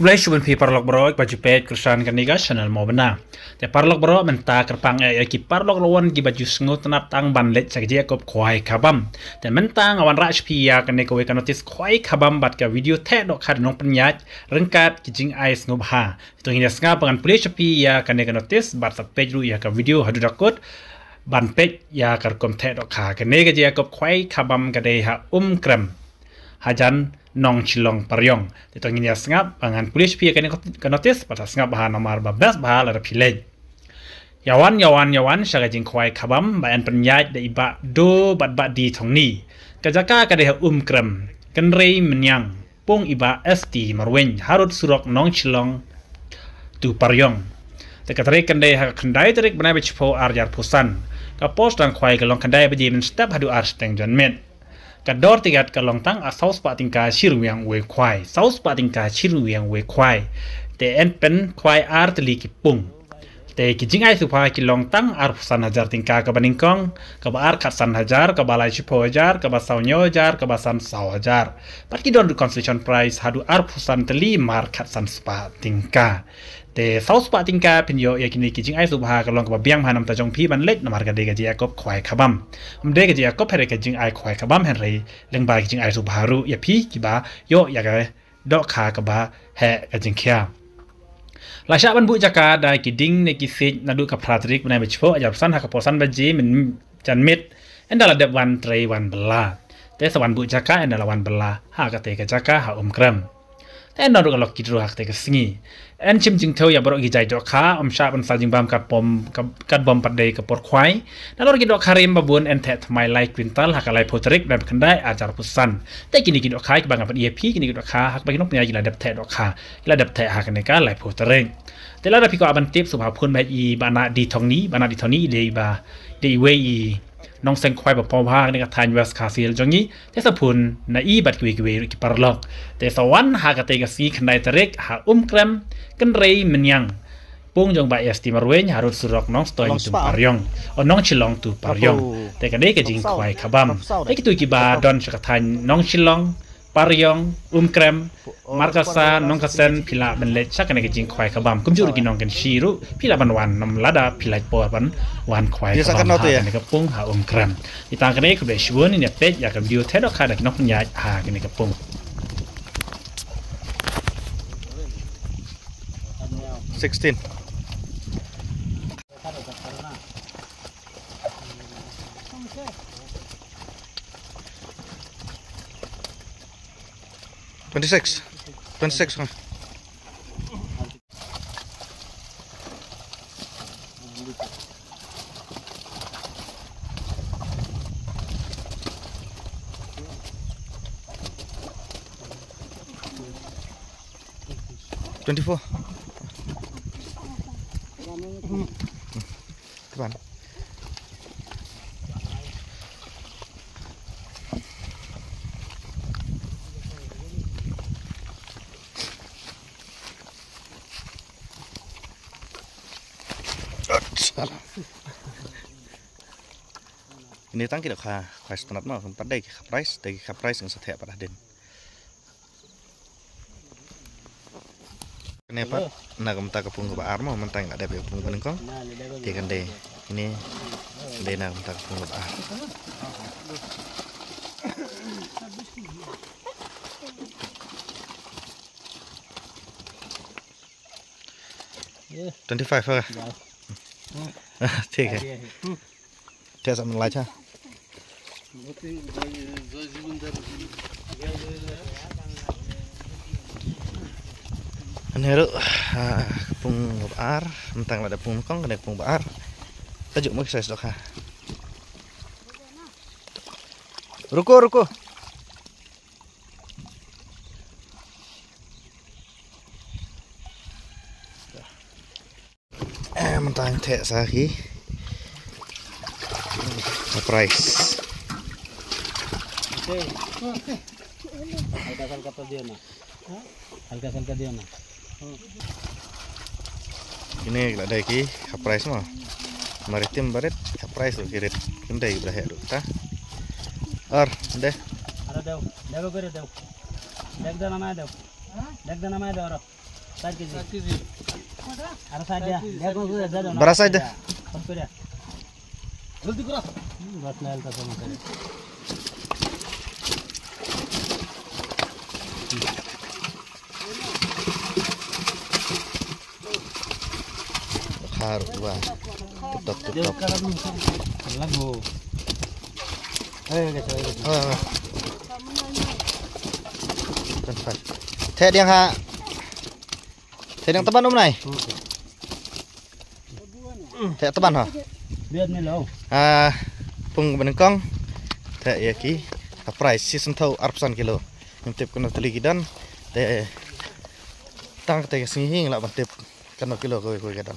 Kembali cuman pi parlok bro baju pet kerusan kan niga channel mau benar. Te parlok bro menta kerpang ki parlok lawan ki baju sengut tanap tang banlet sakje kop kwai kabam. Te menta ngawan rach pi ya kan neko kan notis kwai kabam bat ka video te dok kad nong penyat rengkat ki jing ais ngobha. Itu hingga senga pangan pulis pi ya kan neko notis bat sa page ru ya ka video hadu dakot ban page ya kar kom te dok ka kan nega je kop kwai kabam ka de ha krem. Hajan nong chilong paryong. Itu ingin sengap pangan pulis pi kan notis pada sengap bahan nomor 12 bahal ada pilih. Yawan syaga jing kwai kabam bayan penyait da iba do bat di thong ni. Kajaka kadeh krem kenrei menyang pung iba sti marwen harut surok nong chilong tu paryong. Tekatare kendai ha kendai terik benai bechpo arjar pusan. Ka post dan kwai kalong kendai beji men step hadu ar steng jan met. Kador tigat kalong tang saus pa tingka chiru yang we kwai saus pa tingka chiru yang we kwai te en pen kwai ar teli ki pung te ki jingai supa ki long tang ar san hajar tingka ka baningkong ka ba ar khat san hajar ka balai chipo hajar ka ba sawnyo hajar ka ba san saw hajar pat ki don concession price hadu ar san teli mar khat san spa tingka te saus pa tingka pinyo ya kini ki jingai supa ka long ka ba biang hanam ta jong pi ban let namar ka de ga ji akop kwai khabam de ga ji akop here ka jing ai kwai khabam henry leng ba ki jing ai supa ru ya pi ki ba yo ya ga dok kha ka ba he ka jing kya Lasya ban bu jaka da ki ding ne ki sit nadu ka pratrik benai bechpo ajar san ha ka posan baji min jan mit endala de wan trei wan bela te sawan bu jaka endala wan bela ha ka te ka jaka ha krem te nadu ka lok ki dru ha te ka singi en chim jing thau ya bro gi jai dok kha sha ban sa jing bam ka pom kat bom padai ka por khwai na lor gi dok kharim babun en the thmai lai quintal ha ka lai potrik dan kendai ajar pusan te kini gi dok khai bang ka ep kini gi dok kha ha ba gi nok nya gi la dep the dok kha la dep the ha ka ne ka lai potrik te la da piko aban tip subha phun ba i bana di thong ni le ba de we i nong seng khwai ba pom ha ne ka than west castle jongi te sa phun na i bat ki ki parlok te sa wan ha ka te ka si khandai tarik ha krem kan rei menyang pung jong ba esti marwen harut surok nong stoi tu paryong o nong chilong tu paryong te ka de ka jing khwai khabam te ki tu ki ba don ka than nong chilong paryong krem markasa nong kasen pila benlet chakane ke jing khwai khabam kumjur ki nong kan shiru pila ban wan nam lada pila por ban wan khwai khabam ha ne ka pung ha krem itang kane ku be shwon ni pet ya ka video thedo kha da ki nok nya ha ne ka pung 16 26 huh? Teman. Ini tangki dak kha khwai stanap no kan padai ka price ng sathe pada den kene pat na kam ta ka pung ba armo mentang ada be pung ban kong te kan de ini de na kam ta ka pung ba ar 25 है ठीक है क्या सब मिला था Neru pung bar mentang ada pung kong kena pung bar tajuk mau saya dok ha ruko mentang tek sahi price Alkasan kata dia na. Alkasan kata dia na. Ini ada lagi price mah maritim baret price tuh kirit kim dai berapa ya ta ar deh ada deu bere deu dek da nama deu ora 4 kg. Ada saja. Dia kau sudah ada. Beras saja. Apa dia? Jल्दी करो. बस लाल का समय करे. Haru wah. Dia Tetap. kalau lagu. Ayo guys, ayo. Tempat. Thế điang hạ. Thế điang teban này. Thế teban hả? Biar ni loh. Pung benengkong. Thế ya ki. Price season thau 400 kilo. Yang tip kena teli kidan. Thế tang te sing hing la ban tip kena kilo koi kidan.